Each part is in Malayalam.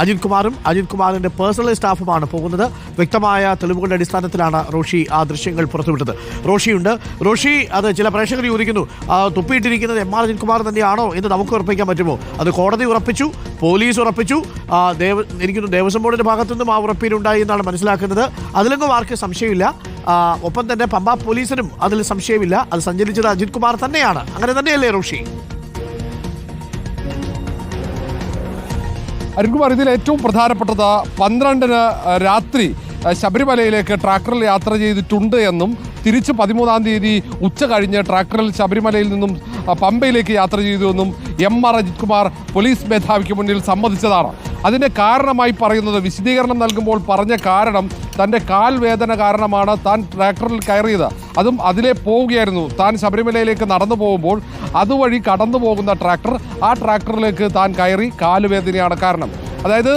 അജിത് കുമാറിന്റെ പേഴ്സണൽ സ്റ്റാഫുമാണ് പോകുന്നത്. വ്യക്തമായ തെളിവുകളുടെ അടിസ്ഥാനത്തിലാണ് റോഷി ആ ദൃശ്യങ്ങൾ പുറത്തുവിട്ടത്. റോഷി അത് ചില പ്രേക്ഷകർ ചോദിക്കുന്നു, തുപ്പിയിട്ടിരിക്കുന്നത് എം ആർ അജിത് കുമാർ തന്നെയാണോ എന്ന് നമുക്ക് ഉറപ്പിക്കാൻ പറ്റുമോ? അത് കോടതി ഉറപ്പിച്ചു, പോലീസ് ഉറപ്പിച്ചു, എനിക്ക് ദേവസ്വം ബോർഡിന്റെ ഭാഗത്തു നിന്നും ആ ഉറപ്പിലുണ്ടായി എന്നാണ് മനസ്സിലാക്കുന്നത്. അതിലൊന്നും ആർക്കും സംശയമില്ല. ഒപ്പം തന്നെ പമ്പ പോലീസിനും അതിൽ സംശയമില്ല. അത് സഞ്ചരിച്ചത് അജിത് കുമാർ തന്നെയാണ്. അങ്ങനെ തന്നെയല്ലേ റോഷി? അരുൺകുമാർ, ഇതിൽ ഏറ്റവും പ്രധാനപ്പെട്ടത് 12-ന് രാത്രി ശബരിമലയിലേക്ക് ട്രാക്ടറിൽ യാത്ര ചെയ്തിട്ടുണ്ട് എന്നും തിരിച്ച് 13-ാം തീയതി ഉച്ച കഴിഞ്ഞ് ട്രാക്ടറിൽ ശബരിമലയിൽ നിന്നും പമ്പയിലേക്ക് യാത്ര ചെയ്തുവെന്നും M R Ajith Kumar police മേധാവിക്ക് മുന്നിൽ സമ്മതിച്ചതാണ്. അതിൻ്റെ കാരണമായി പറയുന്നത്, വിശദീകരണം നൽകുമ്പോൾ പറഞ്ഞ കാരണം തൻ്റെ കാൽ വേദന കാരണമാണ് താൻ ട്രാക്ടറിൽ കയറിയത്. അതും അതിലെ പോവുകയായിരുന്നു. താൻ ശബരിമലയിലേക്ക് നടന്നു പോകുമ്പോൾ അതുവഴി കടന്നു പോകുന്ന ട്രാക്ടർ, ആ ട്രാക്ടറിലേക്ക് താൻ കയറി, കാലുവേദനയാണ് കാരണം. അതായത്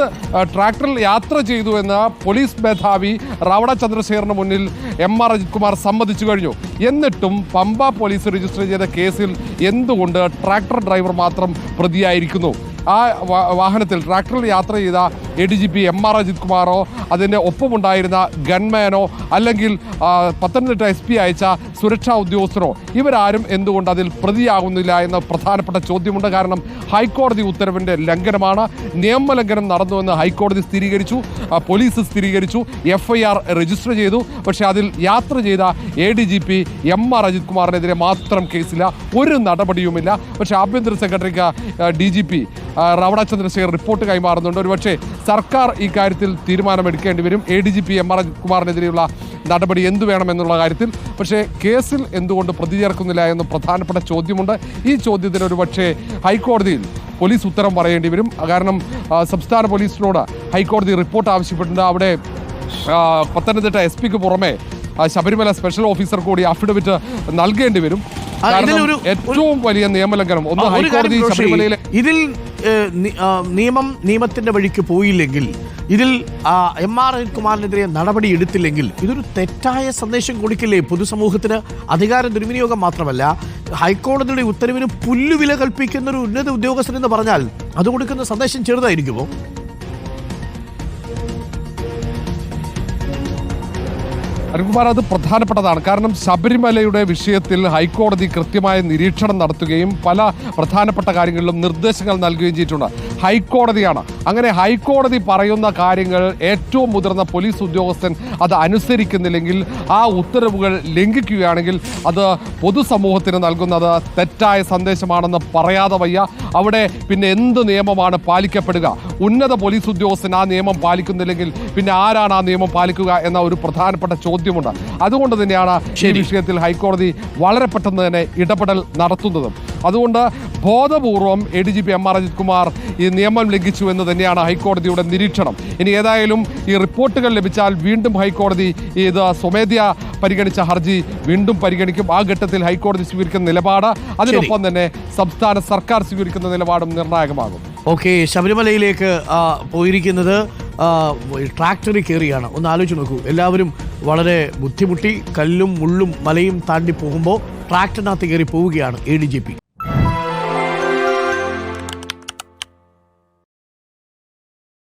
ട്രാക്ടറിൽ യാത്ര ചെയ്തു എന്ന് പോലീസ് മേധാവി റവണ ചന്ദ്രശേഖറിന് മുന്നിൽ എം ആർ അജിത് കുമാർ സമ്മതിച്ചു കഴിഞ്ഞു. എന്നിട്ടും പമ്പ പോലീസ് രജിസ്റ്റർ ചെയ്ത കേസിൽ എന്തുകൊണ്ട് ട്രാക്ടർ ഡ്രൈവർ മാത്രം പ്രതിയായിരിക്കുന്നു? ആ വാഹനത്തിൽ ട്രാക്ടറിൽ യാത്ര ചെയ്ത ADGP എം ആർ അജിത് കുമാറോ അതിൻ്റെ ഒപ്പമുണ്ടായിരുന്ന ഗൺമാനോ അല്ലെങ്കിൽ പത്തനംതിട്ട SP അയച്ച സുരക്ഷാ ഉദ്യോഗസ്ഥരോ ഇവരാരും എന്തുകൊണ്ട് അതിൽ പ്രതിയാകുന്നില്ല എന്ന പ്രധാനപ്പെട്ട ചോദ്യമുണ്ട്. കാരണം ഹൈക്കോടതി ഉത്തരവിൻ്റെ ലംഘനമാണ്, നിയമലംഘനം നടന്നുവെന്ന് ഹൈക്കോടതി സ്ഥിരീകരിച്ചു, പോലീസ് സ്ഥിരീകരിച്ചു, FIR രജിസ്റ്റർ ചെയ്തു. പക്ഷേ അതിൽ യാത്ര ചെയ്ത ADGP എം ആർ അജിത് കുമാറിനെതിരെ മാത്രം കേസില്ല, ഒരു നടപടിയുമില്ല. പക്ഷേ ആഭ്യന്തര സെക്രട്ടറിക്ക് DGP റവണ ചന്ദ്രശേഖർ റിപ്പോർട്ട് കൈമാറുന്നുണ്ട്. ഒരുപക്ഷെ സർക്കാർ ഈ കാര്യത്തിൽ തീരുമാനമെടുക്കേണ്ടി വരും, ADGP എം ആർ അജിത് കുമാറിനെതിരെയുള്ള നടപടി എന്തു വേണമെന്നുള്ള കാര്യത്തിൽ. പക്ഷേ കേസിൽ എന്തുകൊണ്ട് പ്രതി ചേർക്കുന്നില്ല എന്നും പ്രധാനപ്പെട്ട ചോദ്യമുണ്ട്. ഈ ചോദ്യത്തിന് ഒരുപക്ഷെ ഹൈക്കോടതിയിൽ പോലീസ് ഉത്തരം പറയേണ്ടി വരും. കാരണം സംസ്ഥാന പോലീസിനോട് ഹൈക്കോടതി റിപ്പോർട്ട് ആവശ്യപ്പെട്ടിട്ടുണ്ട്. അവിടെ പത്തനംതിട്ട SP പുറമെ ശബരിമല സ്പെഷ്യൽ ഓഫീസർ കൂടി അഫിഡവിറ്റ് നൽകേണ്ടി വരും. ഏറ്റവും വലിയ നിയമലംഘനം ഒന്ന് ഹൈക്കോടതി ശബരിമലയിലെ ഇതിൽ നിയമത്തിന്റെ വഴിക്ക് പോയില്ലെങ്കിൽ, ഇതിൽ എം ആർ അജിത് കുമാറിനെതിരെ നടപടി എടുത്തില്ലെങ്കിൽ ഇതൊരു തെറ്റായ സന്ദേശം കൊടുക്കില്ലേ പൊതുസമൂഹത്തിന്? അധികാര ദുർവിനിയോഗം മാത്രമല്ല, ഹൈക്കോടതിയുടെ ഉത്തരവിന് പുല്ലുവില കൽപ്പിക്കുന്ന ഒരു ഉന്നത ഉദ്യോഗസ്ഥൻ എന്ന് പറഞ്ഞാൽ അത് കൊടുക്കുന്ന സന്ദേശം ചെറുതായിരിക്കുമോ? അരുൺകുമാർ, അത് പ്രധാനപ്പെട്ടതാണ്. കാരണം ശബരിമലയുടെ വിഷയത്തിൽ ഹൈക്കോടതി കൃത്യമായ നിരീക്ഷണം നടത്തുകയും പല പ്രധാനപ്പെട്ട കാര്യങ്ങളിലും നിർദ്ദേശങ്ങൾ നൽകുകയും ചെയ്തിട്ടുണ്ട്. ഹൈക്കോടതിയാണ്. അങ്ങനെ ഹൈക്കോടതി പറയുന്ന കാര്യങ്ങൾ ഏറ്റവും മുതിർന്ന പോലീസ് ഉദ്യോഗസ്ഥൻ അത് അനുസരിക്കുന്നില്ലെങ്കിൽ, ആ ഉത്തരവുകൾ ലംഘിക്കുകയാണെങ്കിൽ അത് പൊതുസമൂഹത്തിന് നൽകുന്നത് തെറ്റായ സന്ദേശമാണെന്ന് പറയാതെ വയ്യ. അവിടെ പിന്നെ എന്ത് നിയമമാണ് പാലിക്കപ്പെടുക? ഉന്നത പോലീസ് ഉദ്യോഗസ്ഥൻ ആ നിയമം പാലിക്കുന്നില്ലെങ്കിൽ പിന്നെ ആരാണ് ആ നിയമം പാലിക്കുക എന്ന ഒരു പ്രധാനപ്പെട്ട ചോദ്യമുണ്ട്. അതുകൊണ്ട് തന്നെയാണ് ഈ വിഷയത്തിൽ ഹൈക്കോടതി വളരെ പെട്ടെന്ന് തന്നെ ഇടപെടൽ നടത്തുന്നതും. അതുകൊണ്ട് ബോധപൂർവം ADGP M R Ajith Kumar ഈ നിയമം ലംഘിച്ചു എന്ന് തന്നെയാണ് ഹൈക്കോടതിയുടെ നിരീക്ഷണം. ഇനി ഏതായാലും ഈ റിപ്പോർട്ടുകൾ ലഭിച്ചാൽ വീണ്ടും ഹൈക്കോടതി ഇത് സ്വമേധയാ പരിഗണിച്ച ഹർജി വീണ്ടും പരിഗണിക്കും. ആ ഘട്ടത്തിൽ ഹൈക്കോടതി സ്വീകരിക്കുന്ന നിലപാട്, അതിനൊപ്പം തന്നെ സംസ്ഥാന സർക്കാർ സ്വീകരിക്കുന്ന നിലപാടും നിർണായകമാകും. ഓക്കെ, ശബരിമലയിലേക്ക് പോയിരിക്കുന്നത് ട്രാക്ടറിൽ കയറിയാണ്. ഒന്ന് ആലോചിച്ച് നോക്കൂ, എല്ലാവരും വളരെ ബുദ്ധിമുട്ടി കല്ലും മുള്ളും മലയും താണ്ടി പോകുമ്പോൾ ട്രാക്ടറിനകത്ത് കയറി പോവുകയാണ് ADGP.